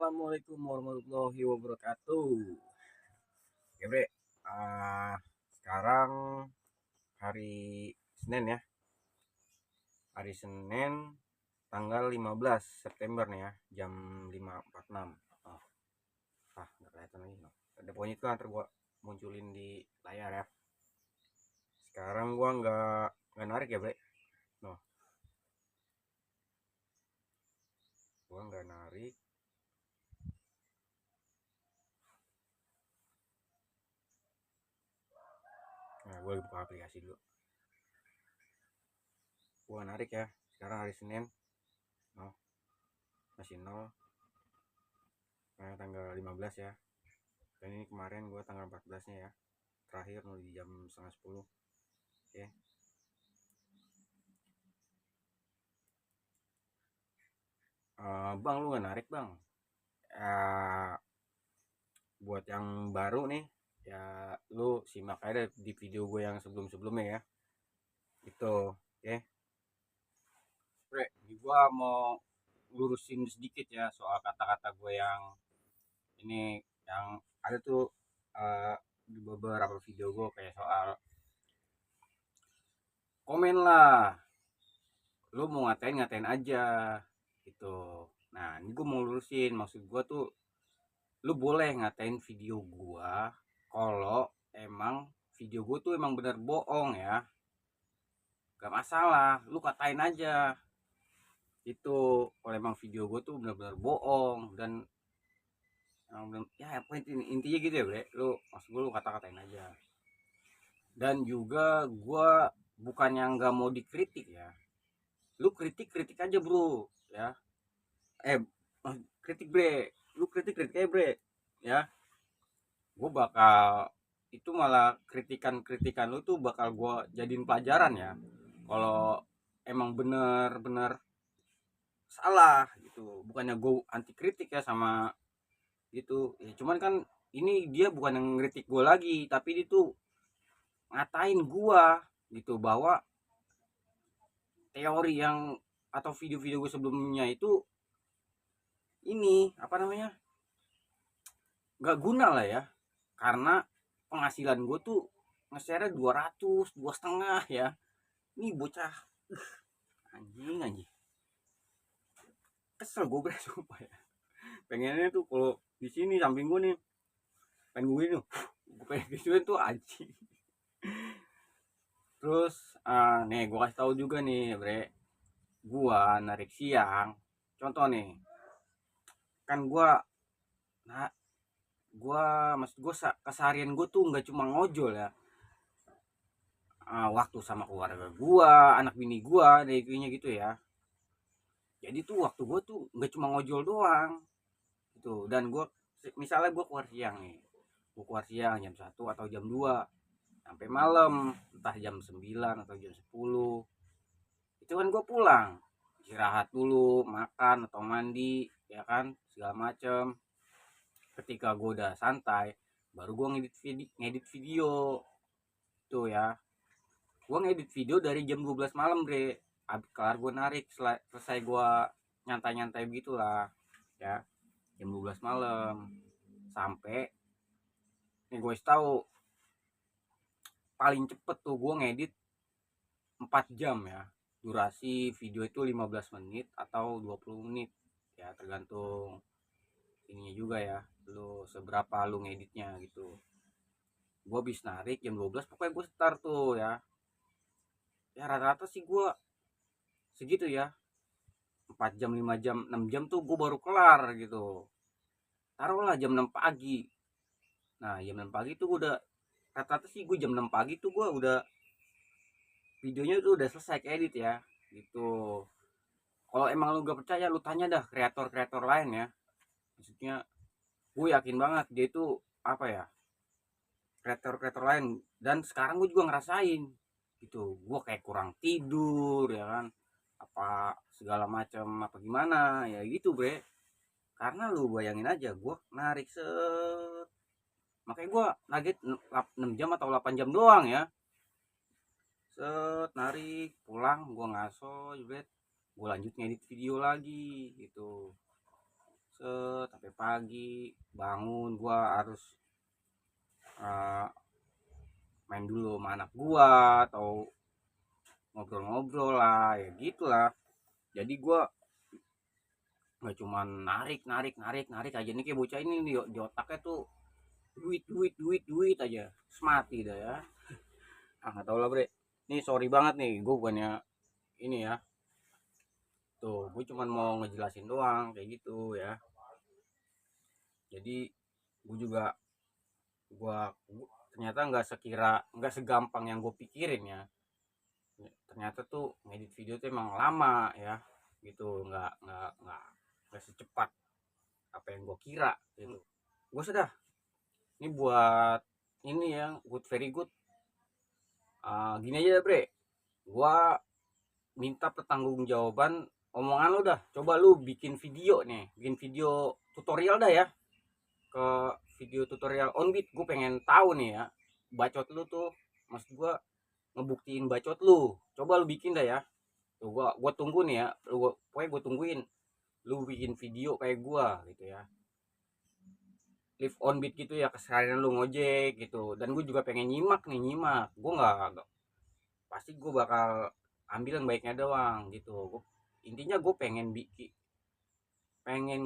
Assalamualaikum warahmatullahi wabarakatuh. Oke, Bre. Sekarang hari Senin ya. Hari Senin tanggal 15 September nih ya, jam 5.46. Oh, nggak kelihatan lagi. No. Ada pokoknya itu ntar gua munculin di layar ya. Sekarang gua nggak narik ya, Bre. No, gua nggak narik. Nah, gua buka aplikasi dulu. Gua narik ya. Sekarang hari Senin. No, masih 0. Tanggal 15 ya. Dan ini kemarin gue tanggal 14 nya ya, terakhir di jam setengah 10. Oke. Bang, lu nggak narik bang? Buat yang baru nih ya, lu simak aja di video gue yang sebelum-sebelumnya ya, itu oke. Bre, ini gue mau lurusin sedikit ya soal kata-kata gue yang ini, yang ada tuh di beberapa video gue, kayak soal komen lah, lu mau ngatain aja gitu. Nah, ini gue mau lurusin, maksud gue tuh lu boleh ngatain video gua kalau emang video gua tuh emang bener bohong ya, gak masalah, lu katain aja itu. Kalau emang video gua tuh bener-bener bohong dan ya apa intinya gitu ya, Bre, lu maksud gua lu kata-katain aja. Dan juga gua bukan yang nggak mau dikritik ya, lu kritik aja bro ya. eh Kritik, Bre, lu kritik aja, Bre, ya. Gue bakal itu malah kritikan lu tuh bakal gue jadiin pelajaran ya, kalau emang bener-bener salah gitu. Bukannya gue anti kritik ya sama gitu ya, cuman kan ini dia bukan yang ngeritik gue lagi, tapi dia tuh ngatain gue gitu, bahwa teori yang atau video-video gue sebelumnya itu ini apa namanya, nggak guna lah ya, karena penghasilan gue tuh nge-share 200, 2,5 ya. Ini bocah anjing kesel gue bre, sumpah ya. Pengennya tuh kalau di sini samping gue nih, pengen gue tuh gue pengen gituin tuh anjing. Terus nih gue kasih tahu juga nih, Bre, gue narik siang. Contoh nih, kan nah gue maksud gue keseharian gue tuh nggak cuma ngojol ya. Waktu sama keluarga gue, anak bini gue, intinya gitu ya. Jadi tuh waktu gue tuh nggak cuma ngojol doang gitu. Dan gue misalnya gue keluar siang nih, gue keluar siang jam 1 atau jam 2 sampai malam, entah jam 9 atau jam 10, itu kan gue pulang istirahat dulu, makan atau mandi ya kan, segala macem. Ketika gue udah santai, baru gue ngedit video tuh ya. Gue ngedit video dari jam 12 malam, Bre. Abis kelar gue narik, selesai gue nyantai-nyantai begitulah ya, jam 12 malam. Sampai nih gue tahu, paling cepet tuh gue ngedit 4 jam ya. Durasi video itu 15 menit atau 20 menit ya, tergantung ininya juga ya, lu seberapa lu ngeditnya gitu. Gue habis narik jam 12, pokoknya gue start tuh ya. Ya rata-rata sih gue segitu ya, 4 jam, 5 jam, 6 jam tuh gue baru kelar gitu. Taruhlah jam 6 pagi. Nah jam 6 pagi tuh gue udah, rata-rata sih gue jam 6 pagi tuh gue udah, videonya tuh udah selesai edit ya gitu. Kalau emang lu gak percaya, lu tanya dah kreator-kreator lain ya. Maksudnya gue yakin banget dia itu apa ya, kreator-kreator lain. Dan sekarang gue juga ngerasain gitu, gue kayak kurang tidur ya kan, apa segala macam apa gimana ya gitu, Bre. Karena lu bayangin aja, gue narik set, makanya gue nugget 6 jam atau 8 jam doang ya. Set, narik pulang, gue ngaso, gue lanjut ngedit video lagi gitu. sampai pagi bangun, gua harus uh, main dulu sama anak gua atau ngobrol-ngobrol lah ya gitulah. Jadi gua nggak cuman narik aja nih, kayak bocah ini di otaknya tuh duit aja semati dah ya. Nggak tahu lah bre, nih sorry banget nih, gue bukannya ini ya, tuh gue cuman mau ngejelasin doang kayak gitu ya. Jadi gue juga gue ternyata nggak segampang yang gue pikirin ya. Ternyata tuh ngedit video tuh emang lama ya, gitu. Nggak secepat apa yang gue kira gitu. Gue sudah ini buat ini ya, good, very good. Gini aja deh bre, gue minta pertanggungjawaban omongan lu dah. Coba lu bikin video nih, bikin video tutorial dah ya, ke video tutorial on beat. Gue pengen tahu nih ya, bacot lu tuh, maksud gue ngebuktiin bacot lu. Coba lu bikin dah ya. Tuh gua tunggu nih ya. Pokoknya gue tungguin lu bikin video kayak gua gitu ya. Live on beat gitu ya, keseharian lu ngojek gitu. Dan gue juga pengen nyimak. Gue nggak pasti gue bakal ambil yang baiknya doang gitu. Intinya gue pengen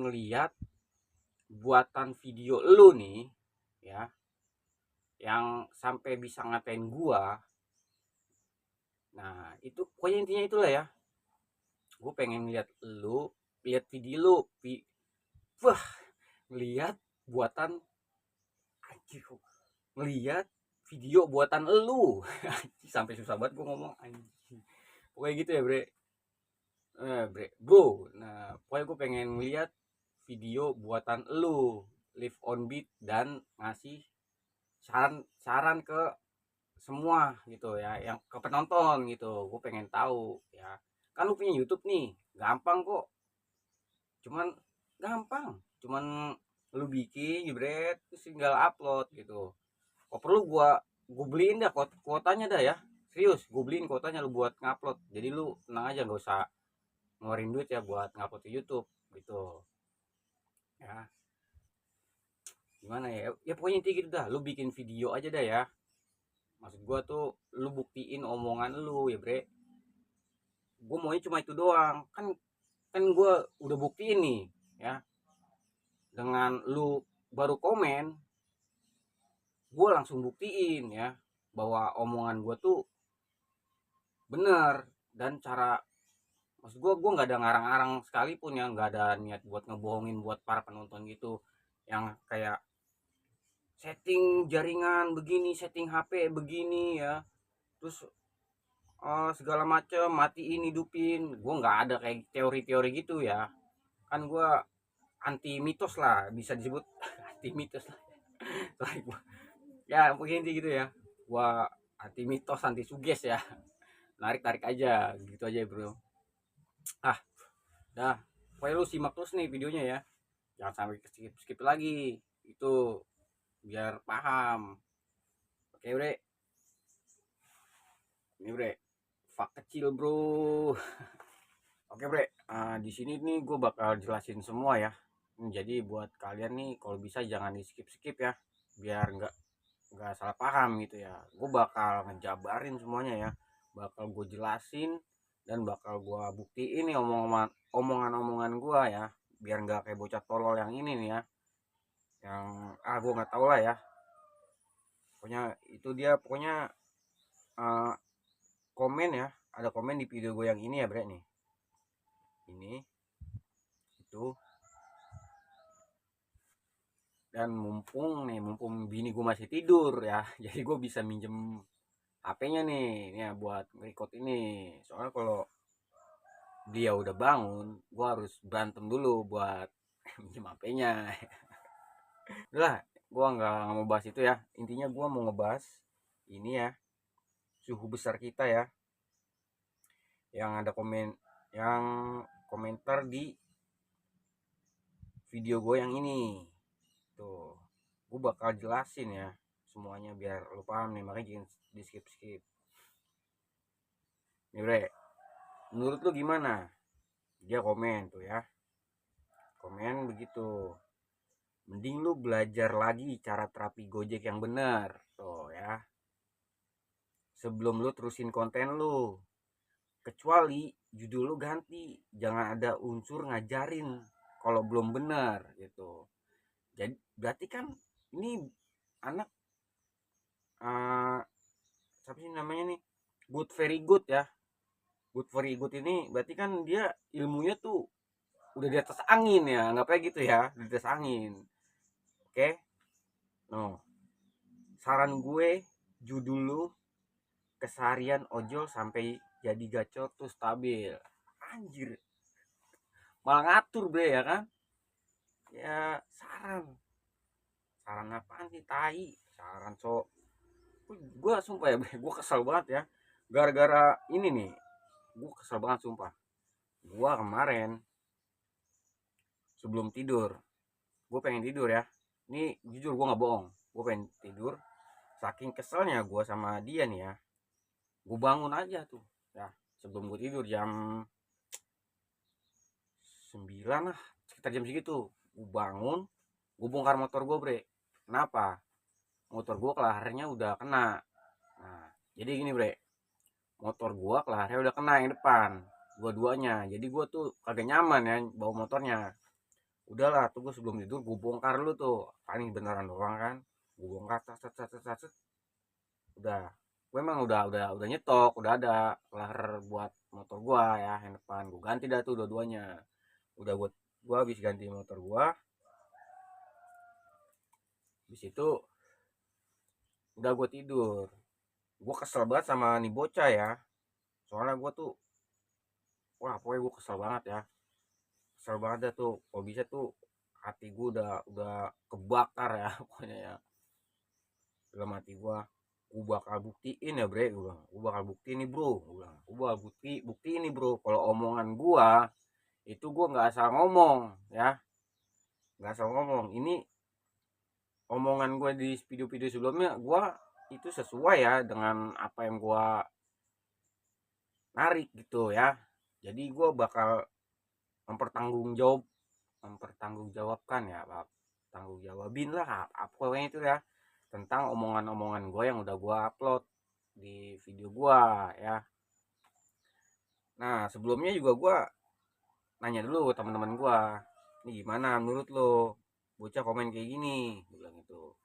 ngeliat buatan video lu nih ya, yang sampai bisa ngatain gua. Nah itu pokoknya intinya itulah ya, gue pengen lihat video lu wah, lihat buatan anjir, ngeliat video buatan lu. Sampai susah banget gue ngomong anjing. Pokoknya gitu ya bre, bro. Nah pokoknya gue pengen lihat video buatan lu, live on beat, dan ngasih saran ke semua gitu ya, yang ke penonton gitu. Gue pengen tahu ya, kan lu punya YouTube nih, gampang kok, cuman cuman lu bikin jebret terus tinggal upload gitu. Oh perlu gua beliin dah kuotanya dah ya, serius gue beliin kuotanya lu buat ngupload. Jadi lu tenang aja, nggak usah ngeluarin duit ya buat ngupload di YouTube gitu ya. Gimana ya, ya pokoknya intinya gitu dah, lu bikin video aja dah ya. Maksud gua tuh lu buktiin omongan lu ya bre. Gue maunya cuma itu doang kan. Gue udah buktiin nih ya, dengan lu baru komen, gue langsung buktiin ya bahwa omongan gue tuh bener. Dan cara, maksud gue nggak ada ngarang-ngarang sekalipun ya, nggak ada niat buat ngebohongin buat para penonton gitu, yang kayak setting jaringan begini, setting HP begini ya, terus segala macem matiin hidupin. Gue nggak ada kayak teori-teori gitu ya. Kan gue anti mitos lah, bisa disebut anti mitos lah. Ya mungkin gitu ya, gue anti mitos, anti suges ya. Tarik aja gitu aja bro. Dah pokoknya lu simak terus nih videonya ya, jangan sampai skip lagi itu, biar paham. Oke bre, ini bre fak kecil bro. Oke bre, di sini nih gue bakal jelasin semua ya. Jadi buat kalian nih kalau bisa jangan di skip ya, biar nggak salah paham gitu ya. Gue bakal ngejabarin semuanya ya, bakal gue jelasin, dan bakal gue buktiin nih omongan gue ya, biar nggak kayak bocah tolol yang ini nih ya, yang gue nggak tahu lah ya. Pokoknya itu dia, pokoknya uh, komen ya, ada komen di video gue yang ini ya bre nih, ini itu. Dan mumpung bini gue masih tidur ya, jadi gue bisa minjem HP-nya nih ya buat record ini. Soalnya kalau dia udah bangun, gue harus berantem dulu buat minjem HP-nya. Udah, gue nggak mau bahas itu ya. Intinya gue mau ngebahas ini ya, suhu besar kita ya, yang ada yang komentar di video gue yang ini tuh. Gue bakal jelasin ya semuanya biar lo paham nih, makanya jangan di skip nih bre. Menurut lu gimana? Dia komen tuh ya, komen begitu. Mending lu belajar lagi cara terapi Gojek yang benar tuh ya, sebelum lu terusin konten lu. Kecuali judul lu ganti, jangan ada unsur ngajarin kalau belum benar gitu. Jadi berarti kan ini anak uh, siapa sih namanya nih, good very good ya. Good very good ini berarti kan dia ilmunya tuh udah di atas angin ya, anggapnya gitu ya, di atas angin. Oke, no, saran gue, judul lu keseharian ojol sampai jadi gacor tuh stabil. Anjir, malah ngatur bre ya kan. Ya saran apaan sih, tai saran. So gue sumpah ya bre, gue kesel banget ya gara-gara ini nih. Gue kesel banget sumpah. Gue kemarin sebelum tidur, gue pengen tidur ya, ini jujur gue nggak bohong, gue pengen tidur. Saking keselnya gue sama dia nih ya, gue bangun aja tuh ya, sebelum gue tidur jam 9 lah, sekitar jam segitu gue bangun. Gue bongkar motor gue bre. Kenapa? Motor gue kelaharnya udah kena. Nah jadi gini bre, motor gue kelaharnya udah kena yang depan dua-duanya, jadi gue tuh kagak nyaman ya bawa motornya. Udahlah tuh gue sebelum tidur gue bongkar dulu tuh, paling beneran doang kan. Gue bongkar udah. Gue emang udah nyetok, udah ada leher buat motor gua ya yang depan. Gue ganti dah tuh dua-duanya. Udah buat gua habis ganti motor gua. Habis itu udah gue tidur. Gue kesel banget sama nih bocah ya. Soalnya gue tuh, wah pokoknya gue kesel banget ya. Kesel banget dah tuh. Kalau bisa tuh hati gue udah kebakar ya pokoknya ya. Dalam hati gue bakal buktiin ya bre, gue bakal bukti nih bro, gue bakal bukti ini bro, kalau omongan gue itu gue nggak asal ngomong ya, nggak asal ngomong. Ini omongan gue di video-video sebelumnya, gue itu sesuai ya dengan apa yang gue narik gitu ya. Jadi gue bakal mempertanggungjawabkan ya, tanggung jawabin lah apa itu ya, tentang omongan-omongan gue yang udah gue upload di video gue ya. Nah sebelumnya juga gue nanya dulu ke teman-teman gue, ini gimana menurut lo bocah komen kayak gini, gue bilang gitu.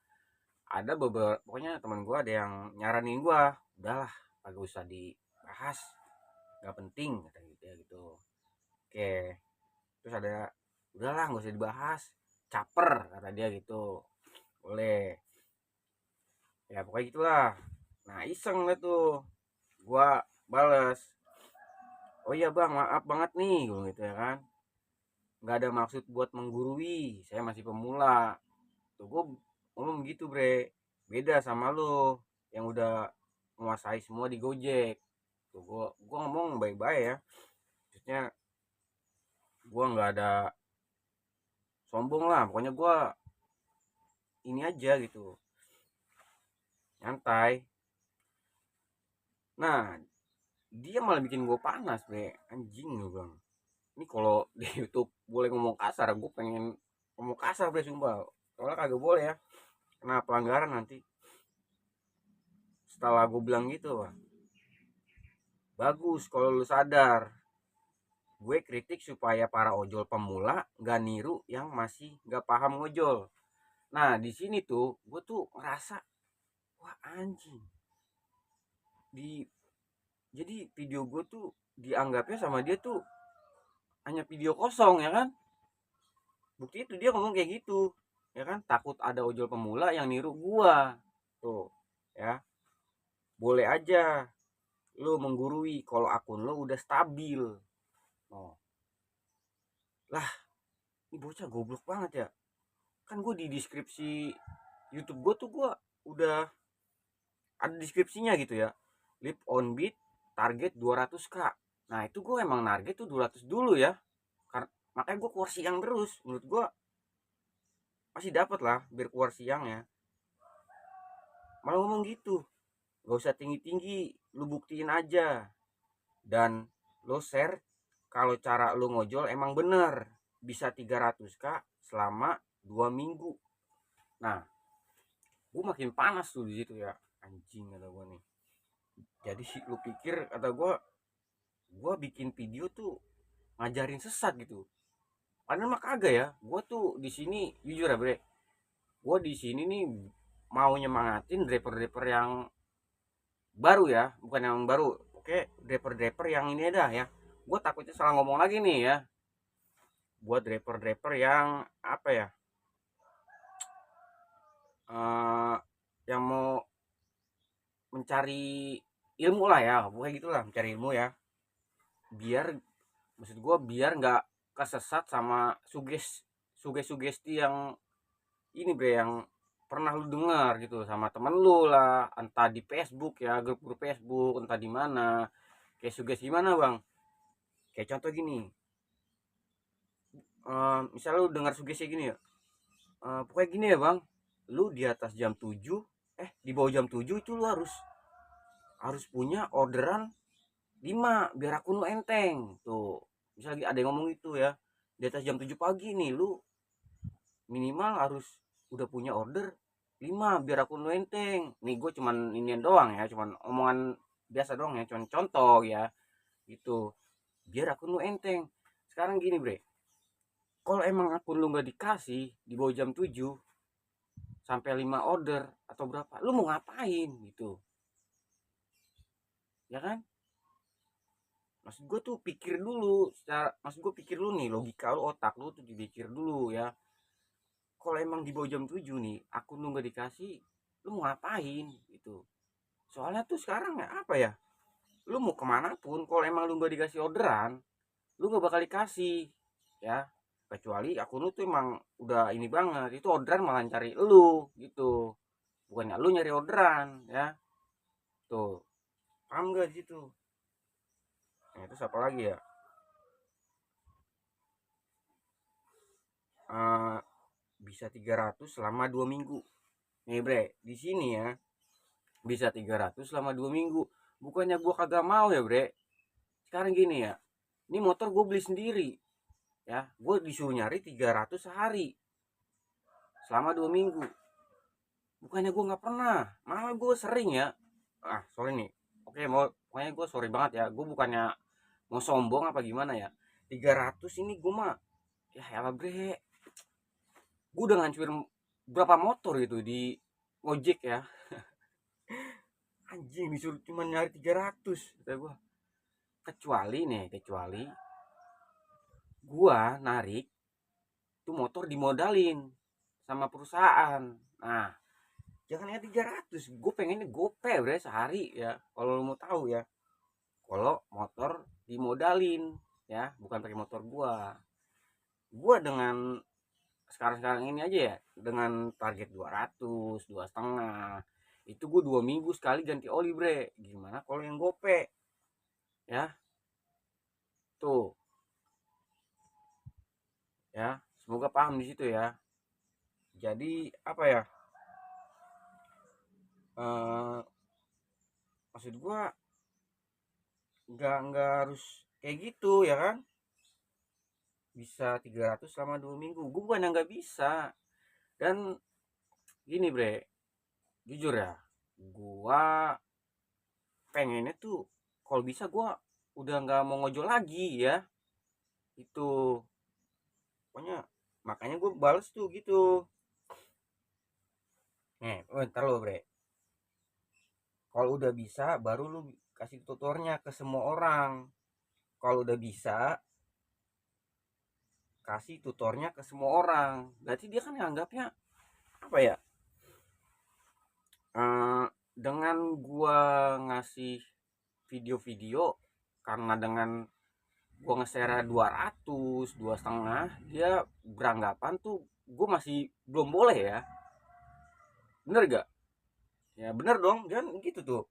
Ada beberapa, pokoknya teman gue ada yang nyaranin gue, udahlah kagak usah dibahas, nggak penting kata gitu ya gitu. Oke, terus ada, udahlah nggak usah dibahas, caper kata dia gitu. Boleh ya pokoknya gitulah. Nah iseng lah tuh gua bales, oh iya bang maaf banget nih gue gitu ya kan, nggak ada maksud buat menggurui, saya masih pemula. Tuh gue ngomong gitu bre, beda sama lo yang udah menguasai semua di Gojek. Tuh gue ngomong baik-baik ya, maksudnya gue nggak ada sombong lah, pokoknya gue ini aja gitu, nyantai. Nah dia malah bikin gue panas bre, anjing gue bang. Ini kalau di YouTube boleh ngomong kasar, gue pengen ngomong kasar bre sumpah, soalnya kagak boleh ya, kena pelanggaran nanti. Setelah gue bilang gitu, wah, bagus kalau lu sadar. Gue kritik supaya para ojol pemula gak niru yang masih gak paham ngojol. Nah di sini tuh gue tuh ngerasa, wah anjing. Jadi video gue tuh dianggapnya sama dia tuh hanya video kosong ya kan. Bukti itu dia ngomong kayak gitu ya kan, takut ada ojol pemula yang niru gua tuh ya. Boleh aja lu menggurui kalau akun lu udah stabil. Oh lah, ini bocah goblok banget ya. Kan gue di deskripsi YouTube gue tuh gue udah ada deskripsinya gitu ya, live on beat target 200k. Nah itu gue emang target tuh 200 dulu ya, makanya gue keluar siang terus. Menurut gue masih dapat lah biar keluar siang ya. Malah ngomong gitu, gak usah tinggi-tinggi, lu buktiin aja. Dan lu share kalau cara lu ngojol emang bener. bisa 300k selama 2 minggu. Nah, gue makin panas tuh di situ ya, anjing kata gue nih. Jadi sih lu pikir kata gue bikin video tuh ngajarin sesat gitu, padahal mah kagak ya. Gue tuh di sini jujur ya bre, gue di sini nih mau nyemangatin draper-draper yang baru ya, bukan yang baru, oke, draper-draper yang ini dah ya. Gue takutnya salah ngomong lagi nih ya, buat draper-draper yang apa ya, eh yang mau mencari ilmu lah ya, bukan gitulah, mencari ilmu ya. Biar, maksud gue biar nggak kesesat sama sugesti yang ini bre, yang pernah lu dengar gitu sama temen lu lah, entah di Facebook ya, grup-grup Facebook, entah di mana. Kayak sugesti gimana bang, kayak contoh gini, misalnya lu dengar sugesti gini ya, pokoknya gini ya bang, lu di atas jam 7, di bawah jam 7 itu lu harus punya orderan 5 biar akun lu enteng tuh. Misalnya ada yang ngomong itu ya, di atas jam 7 pagi nih lu minimal harus udah punya order 5 biar akun lu enteng. Nih gue cuman inian doang ya, cuman omongan biasa doang ya, cuman contoh ya gitu, biar akun lu enteng. Sekarang gini bre, kalau emang akun lu nggak dikasih di bawah jam 7 sampai 5 order atau berapa, lu mau ngapain gitu ya kan. Maksud gue tuh pikir dulu, maksud gue pikir dulu nih, logika lu, otak lu tuh dipikir dulu ya. Kalau emang di bawah jam 7 nih akun lu nggak dikasih, lu mau ngapain gitu. Soalnya tuh sekarang ya apa ya, lu mau kemana pun kalau emang lu nggak dikasih orderan, lu nggak bakal dikasih ya. Kecuali akun lu tuh emang udah ini banget, itu orderan malah cari lu gitu, bukannya lu nyari orderan ya. Tuh, paham gak di situ? Nah, itu apa lagi ya, Eh, bisa 300 selama 2 minggu nih bre. Di sini ya bisa 300 selama 2 minggu, bukannya gua kagak mau ya bre. Sekarang gini ya, ini motor gue beli sendiri ya, gue disuruh nyari 300 sehari selama 2 minggu. Bukannya gue nggak pernah, malah gue sering ya. Sorry nih, oke, mau pokoknya gue sorry banget ya, gue bukannya mau sombong apa gimana ya. 300 ini gue mah ya elah bre, gue udah ngancurin berapa motor itu di Gojek ya. Anjing disuruh cuma nyari 300 kata gue. Kecuali gua narik tuh motor dimodalin sama perusahaan. Nah, jangan ya 300, gue pengennya gope bre sehari ya, kalau lo mau tahu ya. Kalau motor dimodalin ya, bukan pakai motor gua dengan sekarang ini aja ya, dengan target 200, 2,5, itu gue 2 minggu sekali ganti oli bre. Gimana kalau yang gope ya. Tuh ya, semoga paham di situ ya. Jadi apa ya, eh, maksud gua nggak harus kayak gitu ya kan. Bisa 300 selama 2 minggu, gue bukan yang nggak bisa. Dan gini bre, jujur ya, gua pengennya tuh kalau bisa gua udah nggak mau ngojol lagi ya. Itu pokoknya, makanya gue bales tuh gitu. Nih ntar lo bre, kalau udah bisa baru lu kasih tutornya ke semua orang. Kalau udah bisa kasih tutornya ke semua orang, berarti dia kan nganggapnya apa ya, eh, dengan gua ngasih video-video, karena dengan gua nge-share 200, 2,5, dia beranggapan tuh gua masih belum boleh ya. Bener gak? Ya bener dong, jangan gitu tuh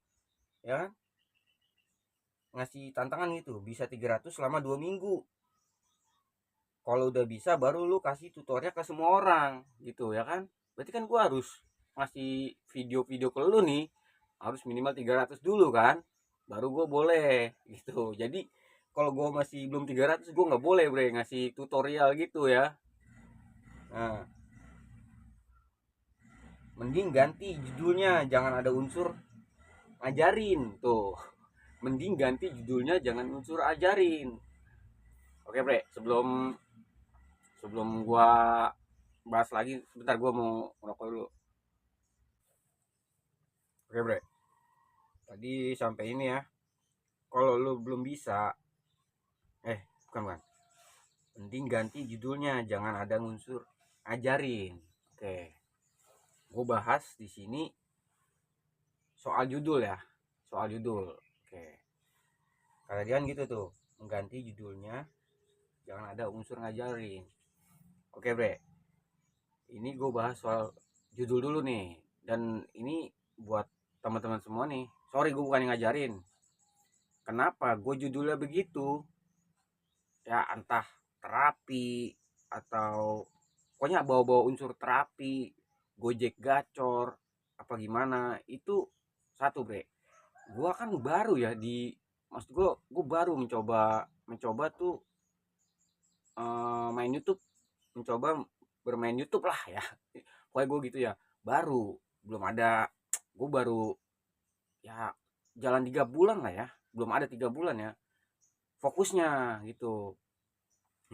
ya kan? Ngasih tantangan gitu, bisa 300 selama 2 minggu. Kalau udah bisa baru lu kasih tutorial ke semua orang gitu ya kan. Berarti kan gua harus ngasih video-video ke lu nih harus minimal 300 dulu kan, baru gue boleh gitu. Jadi kalau gue masih belum 300 gue nggak boleh bre ngasih tutorial gitu ya. Nah, mending ganti judulnya, jangan ada unsur ajarin tuh. Mending ganti judulnya, jangan unsur ajarin. Oke bre, sebelum sebelum gua bahas lagi, sebentar gua mau ngerokok dulu. Oke bre, tadi sampai ini ya. Kalau lu belum bisa, bukan, mending ganti judulnya, jangan ada unsur ajarin. Oke, gue bahas di sini soal judul ya, soal judul. Oke, kalian gitu tuh, mengganti judulnya, jangan ada unsur ngajarin. Oke bre, ini gue bahas soal judul dulu nih, dan ini buat teman-teman semua nih. Sorry, gue bukan yang ngajarin. Kenapa gue judulnya begitu? Ya entah terapi atau pokoknya bawa-bawa unsur terapi, gojek gacor, apa gimana itu. Satu bre, gue kan baru ya di, maksud gue baru mencoba mencoba tuh main YouTube, mencoba bermain YouTube lah ya. Pokoknya gue gitu ya, baru, belum ada, gue baru ya jalan 3 bulan lah ya, belum ada 3 bulan ya fokusnya gitu.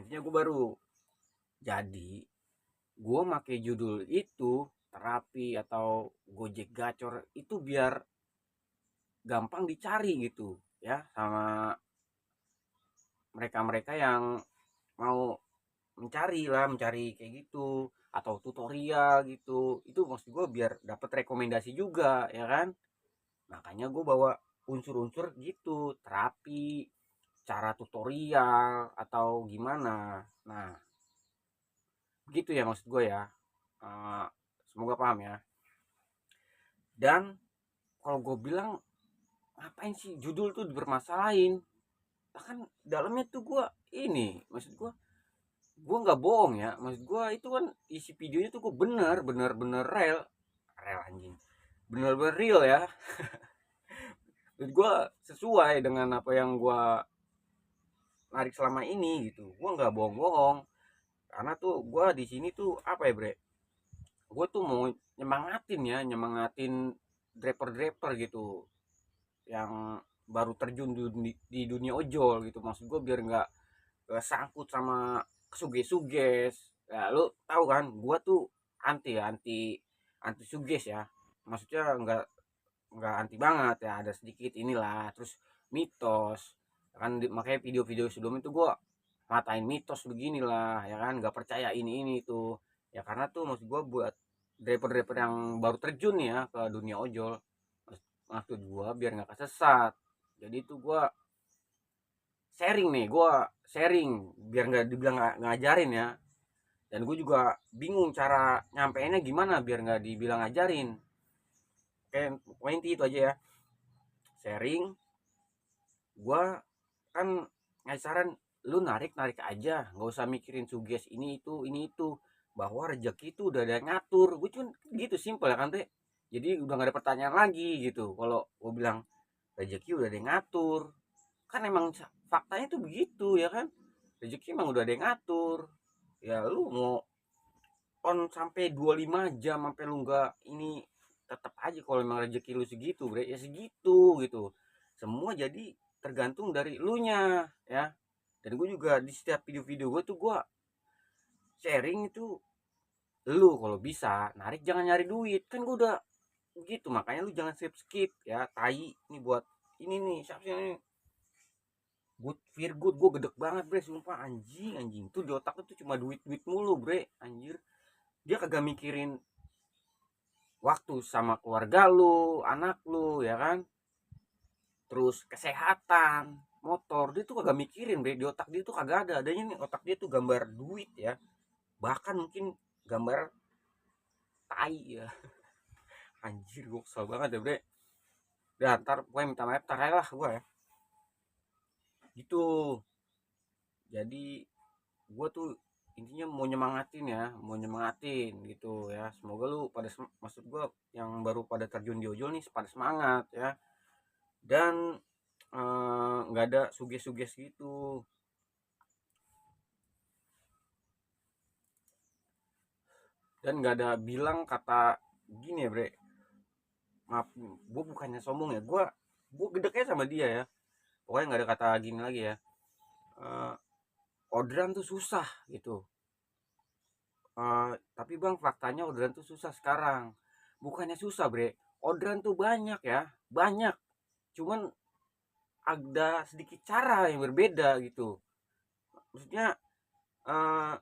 Intinya gue baru, jadi gue make judul itu terapi atau gojek gacor itu biar gampang dicari gitu ya sama mereka-mereka yang mau mencari kayak gitu, atau tutorial gitu. Itu maksud gue biar dapat rekomendasi juga ya kan. Makanya gue bawa unsur-unsur gitu, terapi, cara tutorial atau gimana. Nah begitu ya maksud gue ya. Eh, semoga paham ya. Dan kalau gue bilang ngapain sih judul tuh bermasalahin, kan dalamnya tuh gue ini, maksud gue nggak bohong ya, maksud gue itu kan isi videonya tuh gue bener real, anjing, bener real ya. Maksud gue sesuai dengan apa yang gue narik selama ini gitu, gue nggak bohong-bohong. Karena tuh gue di sini tuh apa ya bre, gue tuh mau nyemangatin draper gitu yang baru terjun di dunia ojol gitu. Maksud gue biar nggak sangkut sama suges-suges ya. Lu tahu kan gue tuh anti suges ya, maksudnya nggak anti banget ya, ada sedikit inilah. Terus mitos kan, makanya video-video sebelum itu gue matain mitos beginilah ya kan, nggak percaya ini itu ya. Karena tuh maksud gue buat driver-driver yang baru terjun ya ke dunia ojol, maksud gue biar nggak kesesat. Jadi itu gue sharing nih, gue sharing biar nggak dibilang ngajarin ya. Dan gue juga bingung cara nyampeinnya gimana biar nggak dibilang ngajarin. Kayak pokoknya itu aja ya, sharing. Gue kan ngasih saran, lu narik aja, nggak usah mikirin suges ini itu, bahwa rezeki itu udah ada yang ngatur. Gue cuman gitu, simpel ya kan teh. Jadi udah nggak ada pertanyaan lagi gitu. Kalau gue bilang rezeki udah ada yang ngatur, kan emang faktanya tuh begitu ya kan. Rezeki emang udah ada yang ngatur. Ya lu mau on sampai 25 jam sampai lu nggak ini, tetap aja kalau emang rezeki lu segitu bre ya segitu gitu. Semua jadi tergantung dari lu nya ya. Dan gue juga di setiap video-video gue tuh gue sharing itu, lu kalau bisa narik jangan nyari duit, kan gue udah begitu. Makanya lu jangan skip ya, tai. Ini buat ini nih, siapa sih ini, good fear good, gue gedek banget bre, sumpah. Anjing tuh di otak tuh cuma duit mulu bre, anjir. Dia kagak mikirin waktu sama keluarga lu, anak lu ya kan, terus kesehatan, motor. Dia tuh kagak mikirin bre, di otak dia tuh kagak ada. Adanya nih otak dia tuh gambar duit ya, bahkan mungkin gambar tai ya. Anjir gue kesel banget ya bre. Dan ntar gue minta maaf ntar lah gue ya gitu. Jadi gue tuh intinya mau nyemangatin ya, mau nyemangatin gitu ya. Semoga lu pada maksud gue yang baru pada terjun di ojol nih pada semangat ya. Dan nggak ada suges-suges gitu. Dan nggak ada bilang kata gini ya bre, maaf gue bukannya sombong ya, gue gedeknya sama dia ya, pokoknya nggak ada kata gini lagi ya. Eh, Orderan tuh susah gitu. Tapi bang faktanya orderan tuh susah sekarang. Bukannya susah bre, orderan tuh banyak ya, banyak, cuman ada sedikit cara yang berbeda gitu. Maksudnya eh,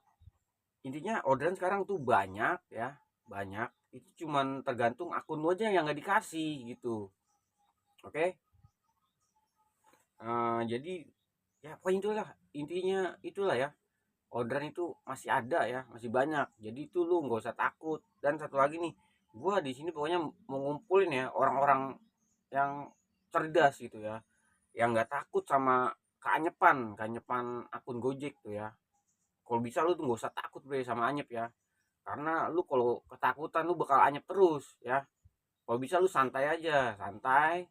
intinya orderan sekarang tuh banyak ya, banyak. Itu cuman tergantung akun lu aja yang nggak dikasih gitu. Oke. Jadi ya pokoknya itulah intinya, itulah ya, orderan itu masih ada ya, masih banyak. Jadi itu lu nggak usah takut. Dan satu lagi nih, gua di sini pokoknya mau ngumpulin ya orang-orang yang cerdas gitu ya, yang nggak takut sama keanyepan akun Gojek tuh ya. Kalau bisa lu tuh nggak usah takut bre sama anyep ya, karena lu kalau ketakutan lu bakal anyep terus ya. Kalau bisa lu santai aja, santai,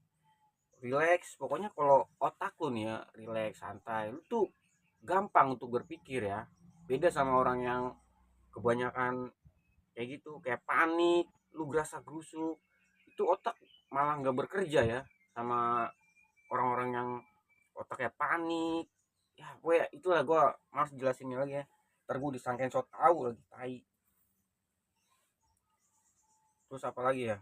relax. Pokoknya kalau otak lu nih ya relax, santai, lu tuh gampang untuk berpikir ya. Beda sama orang yang kebanyakan kayak gitu, kayak panik, lu gerasa gerusuk, itu otak malah nggak bekerja ya. Sama orang-orang yang otaknya panik ya, gue itulah, gue males jelasinnya lagi ya, ntar gue disangkain so tau lagi, tai. Terus apa lagi ya,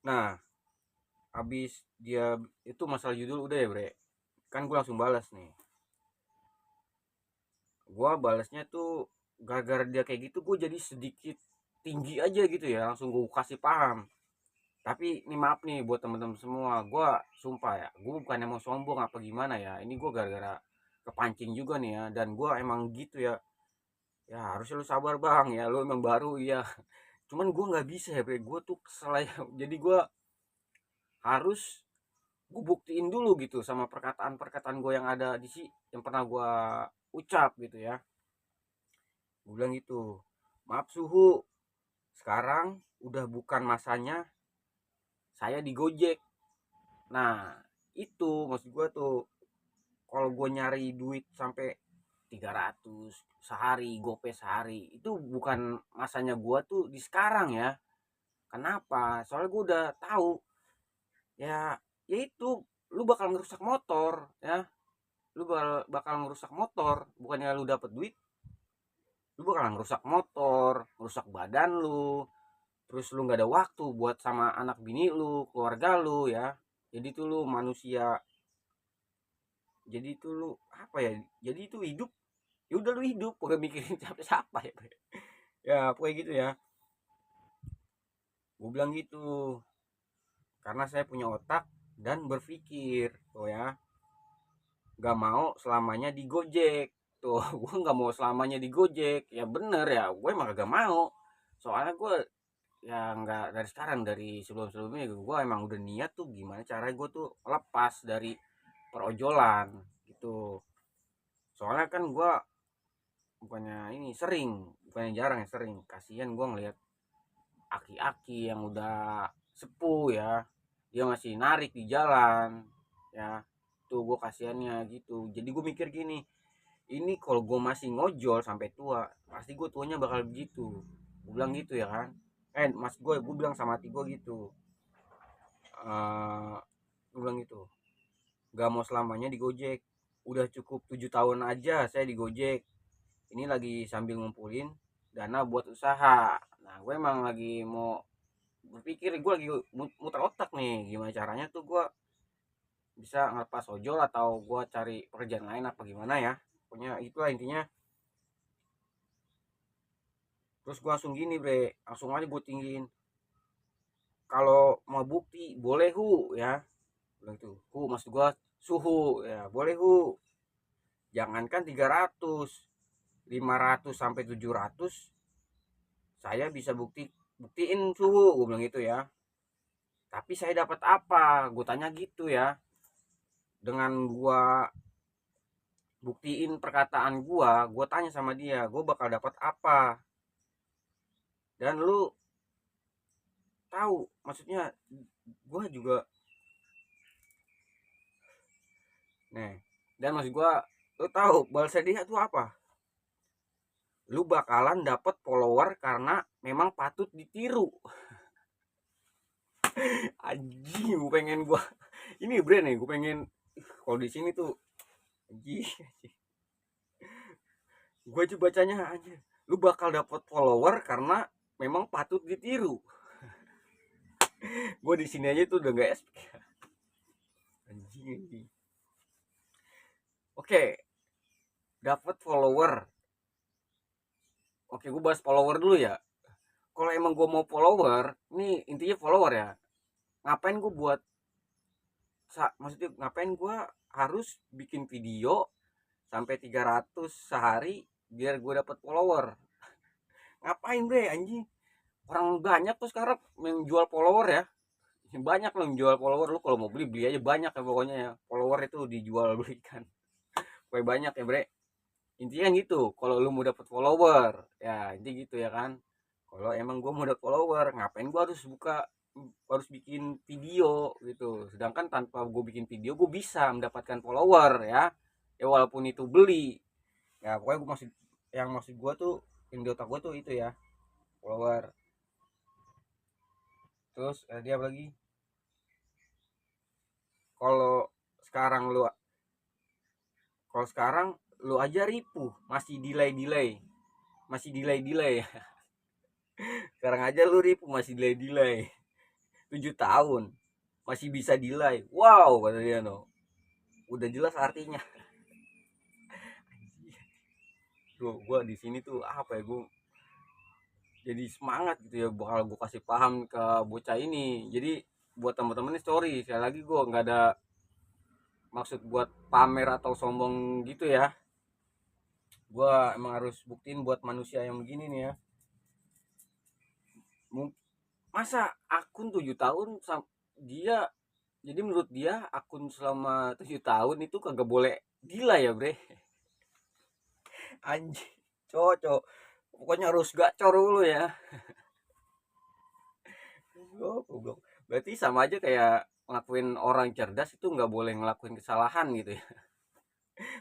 nah habis dia itu masalah judul udah ya bre, kan gue langsung balas nih. Gue balasnya tuh gara-gara dia kayak gitu, gue jadi sedikit tinggi aja gitu ya, langsung gue kasih paham. Tapi ini maaf nih buat temen-temen semua, gue sumpah ya, gue bukannya mau sombong apa gimana ya, ini gue gara-gara kepancing juga nih ya, dan gue emang gitu ya. Ya harusnya lu sabar bang ya, lu emang baru ya. Cuman gue nggak bisa ya bre, gue tuh kesel ya. Jadi gue harus, gue buktiin dulu gitu sama perkataan-perkataan gue yang ada di si, yang pernah gue ucap gitu ya. Gue bilang gitu, maaf suhu, sekarang udah bukan masanya saya di Gojek. Nah itu maksud gue tuh, kalau gue nyari duit sampai 300 sehari, gope sehari, itu bukan masanya gue tuh di sekarang ya. Kenapa? Soalnya gue udah tahu ya, itu lu bakal ngerusak motor ya, lu bakal ngerusak motor, bukannya lu dapet duit, lu bakal ngerusak motor, ngerusak badan lu, terus lu nggak ada waktu buat sama anak bini lu, keluarga lu ya. Jadi tuh lu manusia, jadi itu lu apa ya, jadi itu hidup, ya udah lu hidup udah mikirin siapa ya. Ya pokoknya gitu ya, gue bilang gitu, karena saya punya otak dan berpikir tuh ya, nggak mau selamanya di Gojek tuh. Gue nggak mau selamanya di Gojek ya, bener ya, gue emang gak mau. Soalnya gue ya nggak dari sekarang, dari sebelum-sebelumnya gue emang udah niat tuh gimana caranya gue tuh lepas dari perojolan gitu. Soalnya kan gue bukannya ini sering, bukannya jarang ya, sering kasihan gue ngeliat aki-aki yang udah sepuh ya, dia masih narik di jalan ya. Tuh gue kasihannya gitu, jadi gue mikir gini, ini kalau gue masih ngojol sampai tua, pasti gue tuanya bakal begitu. Gue bilang gitu ya kan, mas gue bilang sama hati gue gitu. eh gue bilang gitu, gak mau selamanya di Gojek, udah cukup 7 tahun aja saya di Gojek, ini lagi sambil ngumpulin dana buat usaha. Nah gue emang lagi mau berpikir, gue lagi muter otak nih gimana caranya tuh gue bisa ngelepas ojol, atau gue cari pekerjaan lain apa gimana ya. Pokoknya itulah intinya. Terus gue langsung gini bre, langsung aja gue tinggiin, kalau mau bukti boleh hu ya, bilang itu hu maksud gue suhu ya, boleh hu, jangankan 300, 500 sampai 700 saya bisa buktiin suhu, gue bilang gitu ya. Tapi saya dapat apa, gue tanya gitu ya, dengan gue buktiin perkataan gue tanya sama dia, gue bakal dapat apa. Dan lu tahu maksudnya, gue juga nih, dan maksud gue, lu tahu balas hadiah itu apa? Lu bakalan dapet follower karena memang patut ditiru. Anjing, gue pengen gue ini brand nih, gue pengen kalau di sini tuh anjing. Gue aja bacanya anjing, lu bakal dapet follower karena memang patut ditiru. Gue di sini aja tuh udah gak SP. Anjing, anjing. Oke, dapat follower. Oke, gue bahas follower dulu ya. Kalau emang gue mau follower, ini intinya follower ya. Ngapain gue buat, maksudnya ngapain gue harus bikin video sampai 300 sehari biar gue dapat follower? Ngapain bre anjing? Orang banyak tuh sekarang menjual follower ya. Banyak loh menjual follower. Lu kalau mau beli beli aja banyak ya pokoknya ya. Follower itu dijual belikan. Kayak banyak ya bre. Intinya gitu, kalau lu mau dapet follower ya intinya gitu ya kan. Kalau emang gue mau dapet follower, ngapain gue harus bikin video gitu, sedangkan tanpa gue bikin video gue bisa mendapatkan follower ya. Ya walaupun itu beli ya, pokoknya gue masih, yang maksud gue tuh yang di otak gue tuh itu ya, follower. Terus dia apa lagi, kalau sekarang lu kalau sekarang lu aja ripuh masih delay. Sekarang aja lu ribu masih delay 7 tahun masih bisa delay. Wow, kata dia no. Udah jelas artinya. Gua di sini tuh apa ya, gua jadi semangat gitu ya, bakal gua kasih paham ke bocah ini. Jadi buat teman-teman nih, story sekali lagi gua nggak ada maksud buat pamer atau sombong gitu ya. Gua emang harus buktiin buat manusia yang begini nih ya. Masa akun 7 tahun dia, jadi menurut dia akun selama 7 tahun itu kagak boleh gila ya bre. Anjing, cocok, pokoknya harus gacor dulu ya. Goblok. Berarti sama aja kayak ngelakuin orang cerdas itu nggak boleh ngelakuin kesalahan gitu ya.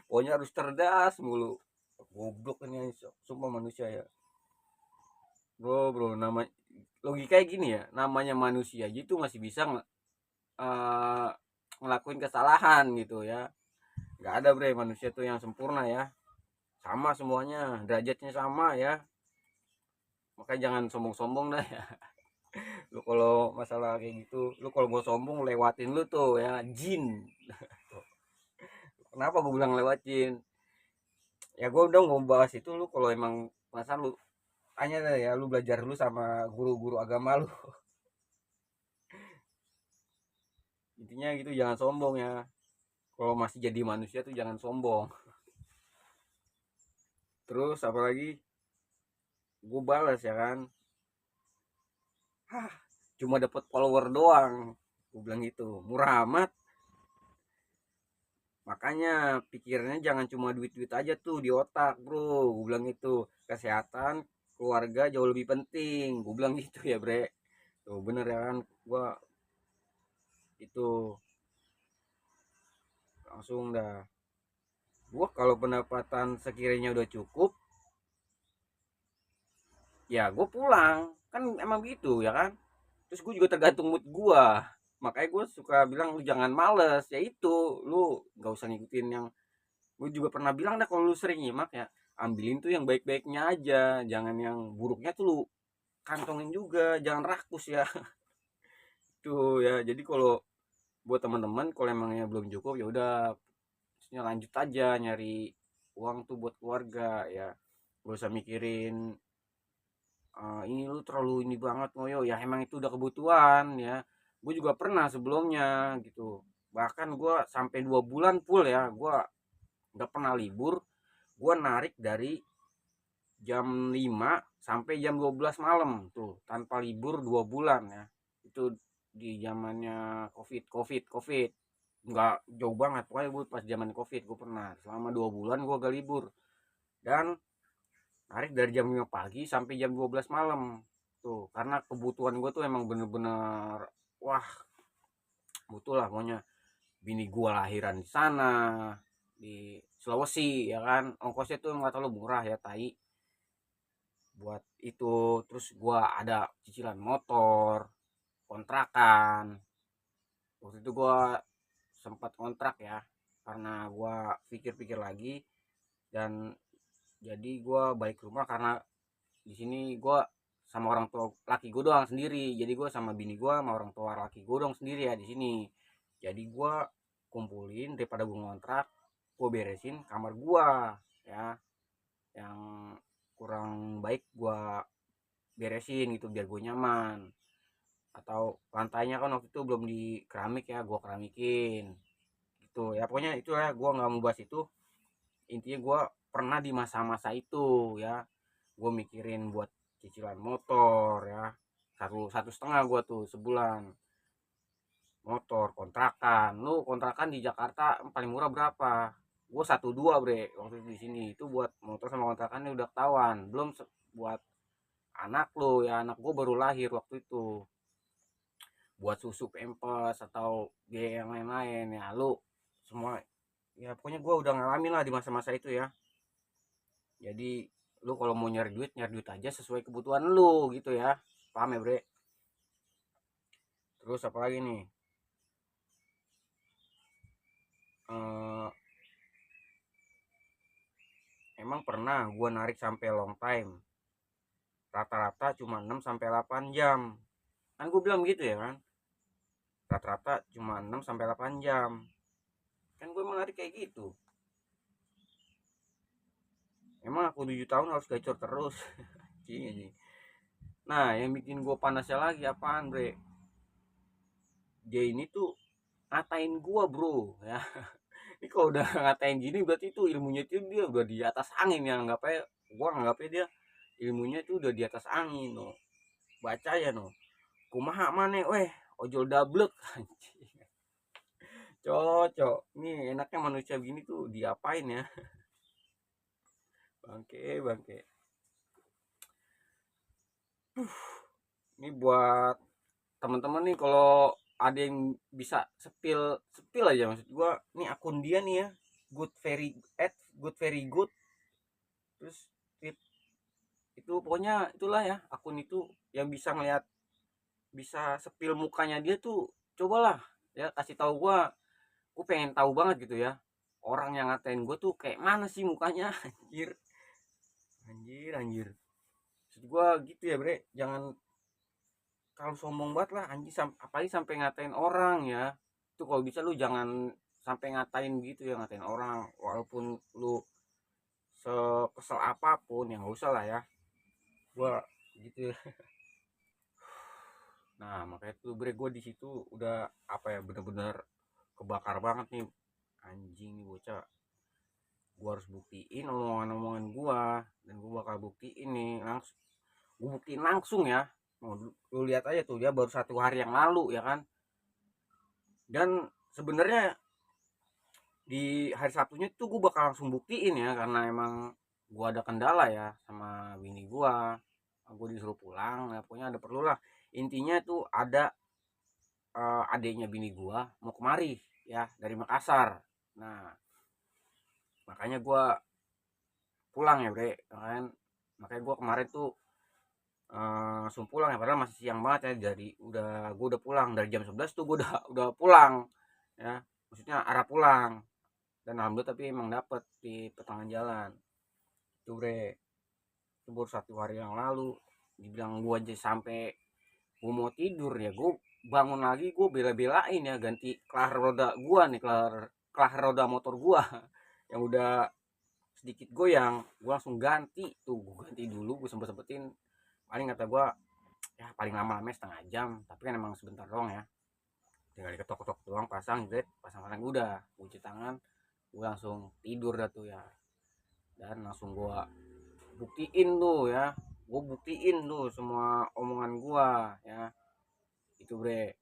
Pokoknya harus cerdas mulu. Goblok ini sumpah manusia ya. Bro, nama logikanya gini ya, namanya manusia gitu masih bisa eh, ngelakuin kesalahan gitu ya. Nggak ada bre manusia tuh yang sempurna ya. Sama semuanya, derajatnya sama ya. Makanya jangan sombong-sombong dah ya. Lu kalau masalah kayak gitu, lu kalau mau sombong lewatin lu tuh ya jin. Kenapa gue bilang lewatin? Ya gue udah mau bahas itu, lu kalau emang masa lu tanya deh ya, lu belajar lu sama guru-guru agama lu. Intinya gitu, jangan sombong ya. Kalau masih jadi manusia tuh jangan sombong. Terus apalagi gue balas ya kan, hah, cuma dapat follower doang. Gue bilang gitu, murah amat. Makanya pikirnya jangan cuma duit-duit aja tuh di otak bro, gue bilang itu. Kesehatan keluarga jauh lebih penting, gue bilang gitu ya bre. Tuh bener ya kan, gua itu langsung dah. Gua kalau pendapatan sekiranya udah cukup ya gue pulang, kan emang gitu ya kan. Terus gue juga tergantung mood gua, makanya gue suka bilang lu jangan males ya itu. Lu nggak usah ngikutin yang, gue juga pernah bilang dah, kalau lu sering nyimak ya ambilin tuh yang baik-baiknya aja, jangan yang buruknya tuh lu kantongin juga, jangan rakus ya. Tuh ya, jadi kalau buat teman-teman kalau emangnya belum cukup ya udah, maksudnya lanjut aja nyari uang tuh buat keluarga ya. Gak usah mikirin ini lu terlalu ini banget ngoyo ya, emang itu udah kebutuhan ya. Gue juga pernah sebelumnya gitu, bahkan gue sampai 2 bulan full ya, gue nggak pernah libur. Gue narik dari jam 5 sampai jam 12 malam tuh tanpa libur 2 bulan ya. Itu di zamannya covid nggak jauh banget, pokoknya gue pas zaman covid gue pernah selama 2 bulan gue gak libur. Dan narik dari jam 5 pagi sampai jam 12 malam tuh, karena kebutuhan gue tuh emang bener-bener wah, butuh lah pokoknya. Bini gua lahiran di sana di Sulawesi ya kan, ongkosnya tuh nggak terlalu murah ya tai buat itu. Terus gua ada cicilan motor, kontrakan. Waktu itu gua sempat kontrak ya, karena gua pikir-pikir lagi. Dan jadi gua balik ke rumah karena di sini gua sama orang tua laki gue doang sendiri. Jadi gua sama bini gua sama orang tua laki gue doang sendiri ya di sini. Jadi gua kumpulin daripada gua ngontrak, gua beresin kamar gua ya, yang kurang baik gua beresin gitu biar gue nyaman. Atau lantainya kan waktu itu belum di keramik ya, gua keramikin gitu ya. Pokoknya itu ya, gua nggak mau bahas itu. Intinya gua pernah di masa-masa itu ya, gua mikirin buat cicilan motor ya, satu satu setengah gua tuh sebulan. Motor kontrakan, lu kontrakan di Jakarta paling murah berapa? Gua 1,2 bre waktu itu di sini. Itu buat motor sama kontrakannya udah ketahuan, belum buat anak lu ya. Anak gua baru lahir waktu itu, buat susu pampers atau biaya yang lain-lain ya, lu semua ya. Pokoknya gua udah ngalamin lah di masa-masa itu ya. Jadi lu kalau mau nyari duit aja sesuai kebutuhan lu gitu ya, paham ya bre. Terus apa lagi nih, eh, emang pernah gua narik sampai long time, rata-rata cuma 6 sampai 8 jam. Kan gue bilang gitu ya kan, rata-rata cuma 6 sampai 8 jam. Kan gue emang narik kayak gitu. Emang aku 7 tahun harus gacor terus. Gini. Nah, yang bikin gue panasnya lagi apaan, Bre? Dia ini tuh ngatain gua, Bro, ya. Ini kalau udah ngatain gini berarti itu ilmunya itu dia udah di atas angin ya, anggapnya. Gua anggapnya dia ilmunya itu udah di atas angin, no. Baca ya, no. Kumaha maneh weh, ojol dablek. Anjing. Cocok. Nih enaknya manusia begini tuh diapain ya? Bangke, bangke. Ini buat teman-teman nih, kalau ada yang bisa sepil sepil aja, maksud gua nih akun dia nih ya, good very good very good. Terus itu pokoknya itulah ya, akun itu yang bisa ngeliat, bisa sepil mukanya dia tuh, cobalah ya kasih tahu gua pengen tahu banget gitu ya, orang yang ngatain gua tuh kayak mana sih mukanya. Anjir, anjir, anjir. Maksud gua gitu ya bre, jangan kalau sombong banget lah anjir, apalagi sampai ngatain orang ya. Itu kalau bisa lu jangan sampai ngatain gitu ya, ngatain orang walaupun lu sekesel apapun ya, nggak usah lah ya. Gua gitu ya. Nah makanya tuh bre, gue di situ udah apa ya, bener-bener kebakar banget nih. Anjing nih bocah, gue harus buktiin omongan-omongan gue. Dan gue bakal buktiin nih langsung, gue buktiin langsung ya. Mau lu lihat aja tuh, dia baru 1 hari yang lalu ya kan. Dan sebenarnya di hari Sabtunya tuh gue bakal langsung buktiin ya, karena emang gue ada kendala ya sama bini gue disuruh pulang ya, pokoknya ada perlu lah. Intinya tuh ada adiknya bini gue mau kemari ya dari Makassar. Nah makanya gue pulang ya bre kan. Makanya gue kemarin tuh langsung pulang ya, padahal masih siang banget ya. Jadi gue udah pulang dari jam 11 tuh, gue udah pulang ya, maksudnya arah pulang. Dan alhamdulillah tapi emang dapet di pertengahan jalan itu bre. Itu baru 1 hari yang lalu. Dibilang gue aja sampai gue mau tidur ya, gue bangun lagi, gue bela-belain ya ganti kelar roda gue nih, kelar roda motor gue yang udah sedikit goyang. Gue langsung ganti tuh, gue ganti dulu, gue sempet-sempetin. Paling kata gue ya paling lama-lama setengah jam, tapi kan emang sebentar doang ya, tinggal diketok-ketok doang, pasang jet, pasang barang, udah cuci tangan, gue langsung tidur dah tuh ya. Dan langsung gue buktiin tuh ya, gue buktiin tuh semua omongan gue ya, itu bre.